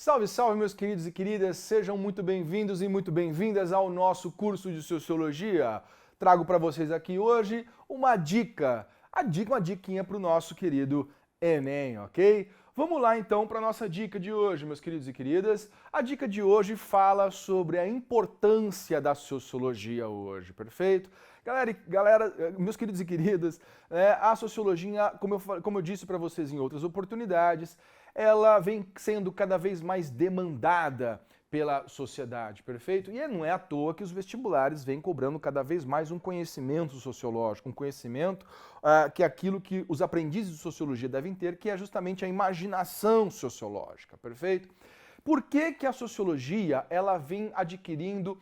Salve, salve, meus queridos e queridas, sejam muito bem-vindos e muito bem-vindas ao nosso curso de Sociologia. Trago para vocês aqui hoje uma diquinha para o nosso querido Enem, ok? Vamos lá então para a nossa dica de hoje, meus queridos e queridas. A dica de hoje fala sobre a importância da sociologia hoje, perfeito? Galera, meus queridos e queridas, a sociologia, como eu disse para vocês em outras oportunidades, ela vem sendo cada vez mais demandada pela sociedade, perfeito? E não é à toa que os vestibulares vêm cobrando cada vez mais um conhecimento sociológico, um conhecimento que é aquilo que os aprendizes de sociologia devem ter, que é justamente a imaginação sociológica, perfeito? Por que que a sociologia ela vem adquirindo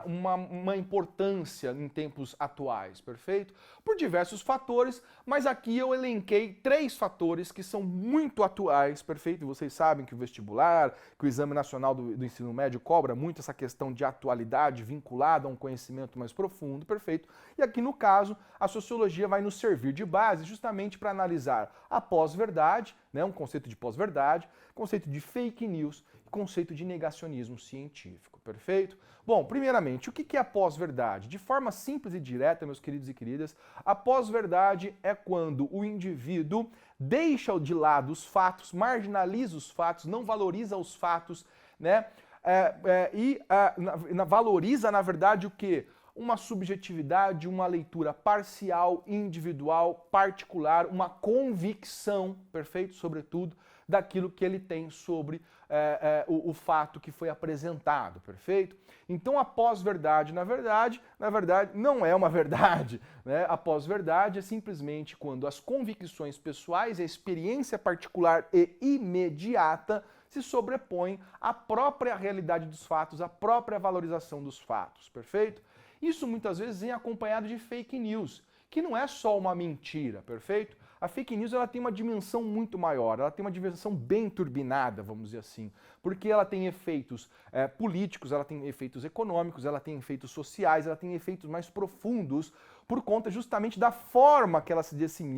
uma importância em tempos atuais, perfeito? Por diversos fatores, mas aqui eu elenquei 3 fatores que são muito atuais, perfeito? Vocês sabem que o vestibular, que o Exame Nacional do Ensino Médio cobra muito essa questão de atualidade vinculada a um conhecimento mais profundo, perfeito? E aqui no caso, a sociologia vai nos servir de base justamente para analisar a pós-verdade, né, um conceito de pós-verdade, conceito de fake news e conceito de negacionismo científico, perfeito? Bom, primeiramente, o que é a pós-verdade? De forma simples e direta, meus queridos e queridas, a pós-verdade é quando o indivíduo deixa de lado os fatos, marginaliza os fatos, não valoriza os fatos, né? Valoriza, na verdade, o quê? Uma subjetividade, uma leitura parcial, individual, particular, uma convicção, perfeito? Sobretudo, daquilo que ele tem sobre o fato que foi apresentado, perfeito? Então a pós-verdade, na verdade, não é uma verdade, né? A pós-verdade é simplesmente quando as convicções pessoais, a experiência particular e imediata se sobrepõem à própria realidade dos fatos, à própria valorização dos fatos, perfeito? Isso muitas vezes vem acompanhado de fake news, que não é só uma mentira, perfeito? A fake news ela tem uma dimensão muito maior, ela tem uma dimensão bem turbinada, vamos dizer assim, porque ela tem efeitos políticos, ela tem efeitos econômicos, ela tem efeitos sociais, ela tem efeitos mais profundos por conta justamente da forma que ela se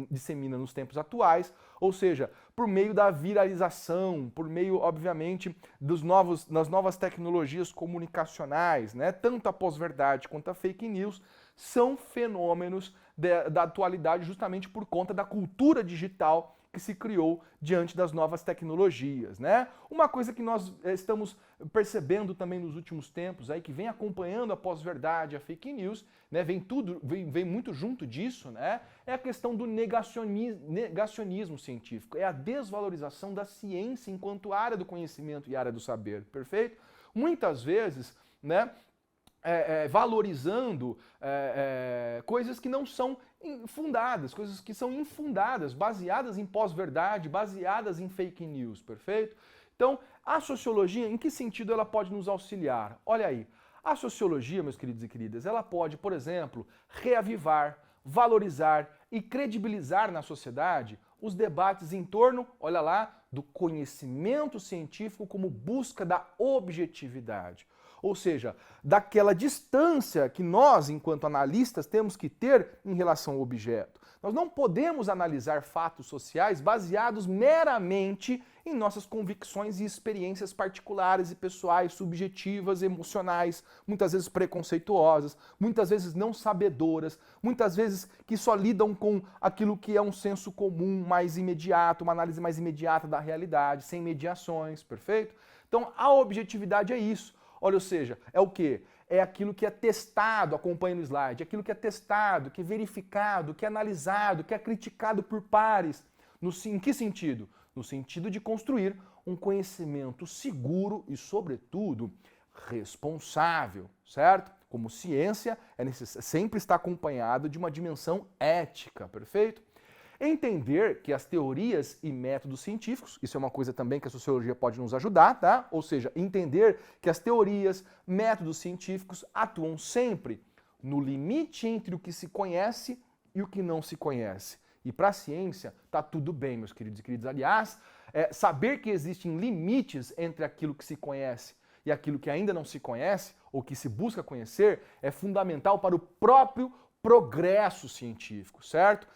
dissemina nos tempos atuais, ou seja, por meio da viralização, por meio, obviamente, das novas tecnologias comunicacionais, né? Tanto a pós-verdade quanto a fake news são fenômenos da atualidade justamente por conta da cultura digital que se criou diante das novas tecnologias, né? Uma coisa que nós estamos percebendo também nos últimos tempos, aí que vem acompanhando a pós-verdade, a fake news, né? Vem muito junto disso, né? É a questão do negacionismo científico, é a desvalorização da ciência enquanto área do conhecimento e área do saber, perfeito? Muitas vezes, né? Valorizando coisas que não são fundadas, coisas que são infundadas, baseadas em pós-verdade, baseadas em fake news, perfeito? Então, a sociologia, em que sentido ela pode nos auxiliar? Olha aí, a sociologia, meus queridos e queridas, ela pode, por exemplo, reavivar, valorizar e credibilizar na sociedade os debates em torno, olha lá, do conhecimento científico como busca da objetividade. Ou seja, daquela distância que nós, enquanto analistas, temos que ter em relação ao objeto. Nós não podemos analisar fatos sociais baseados meramente em nossas convicções e experiências particulares e pessoais, subjetivas, emocionais, muitas vezes preconceituosas, muitas vezes não sabedoras, muitas vezes que só lidam com aquilo que é um senso comum mais imediato, uma análise mais imediata da realidade, sem mediações, perfeito? Então, a objetividade é isso. Olha, ou seja, é o quê? É aquilo que é testado, acompanha no slide, aquilo que é testado, que é verificado, que é analisado, que é criticado por pares. Em que sentido? No sentido de construir um conhecimento seguro e, sobretudo, responsável, certo? Como ciência, sempre está acompanhado de uma dimensão ética, perfeito? Entender que as teorias e métodos científicos, isso é uma coisa também que a sociologia pode nos ajudar, tá? Ou seja, entender que as teorias, métodos científicos atuam sempre no limite entre o que se conhece e o que não se conhece. E para a ciência, tá tudo bem, meus queridos e queridas. Aliás, saber que existem limites entre aquilo que se conhece e aquilo que ainda não se conhece, ou que se busca conhecer, é fundamental para o próprio progresso científico, certo?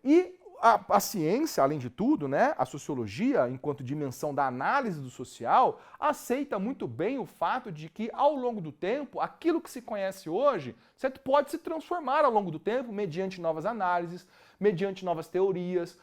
E a ciência, além de tudo, né, a sociologia, enquanto dimensão da análise do social, aceita muito bem o fato de que, ao longo do tempo, aquilo que se conhece hoje, certo, pode se transformar ao longo do tempo mediante novas análises, mediante novas teorias,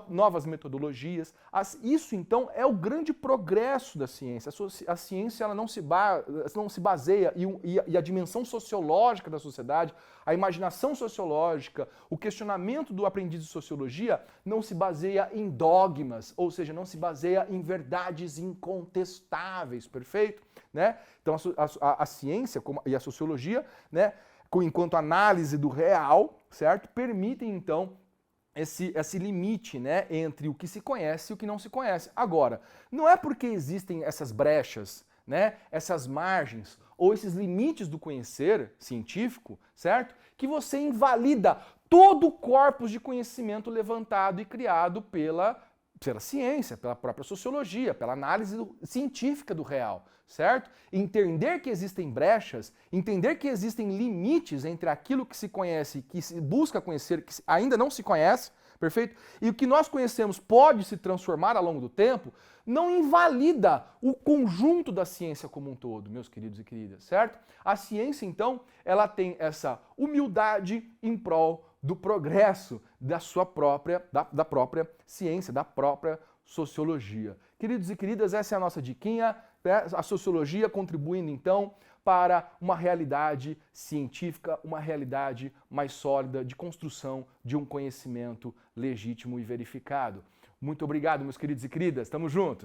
novas metodologias. Isso, então, é o grande progresso da ciência. A ciência ela não se baseia, e a dimensão sociológica da sociedade, a imaginação sociológica, o questionamento do aprendiz de sociologia não se baseia em dogmas, ou seja, não se baseia em verdades incontestáveis, perfeito? Né? Então, a ciência e a sociologia, né, enquanto análise do real, certo, permitem, então, esse limite, né, entre o que se conhece e o que não se conhece. Agora, não é porque existem essas brechas, né, essas margens ou esses limites do conhecer científico, certo, que você invalida todo o corpus de conhecimento levantado e criado pela ciência, pela própria sociologia, pela análise científica do real, certo? Entender que existem brechas, entender que existem limites entre aquilo que se conhece, que se busca conhecer, que ainda não se conhece, perfeito? E o que nós conhecemos pode se transformar ao longo do tempo, não invalida o conjunto da ciência como um todo, meus queridos e queridas, certo? A ciência, então, ela tem essa humildade em prol do progresso da sua própria, da própria ciência, da própria sociologia. Queridos e queridas, essa é a nossa diquinha, né? A sociologia contribuindo então para uma realidade científica, uma realidade mais sólida de construção de um conhecimento legítimo e verificado. Muito obrigado, meus queridos e queridas. Tamo junto!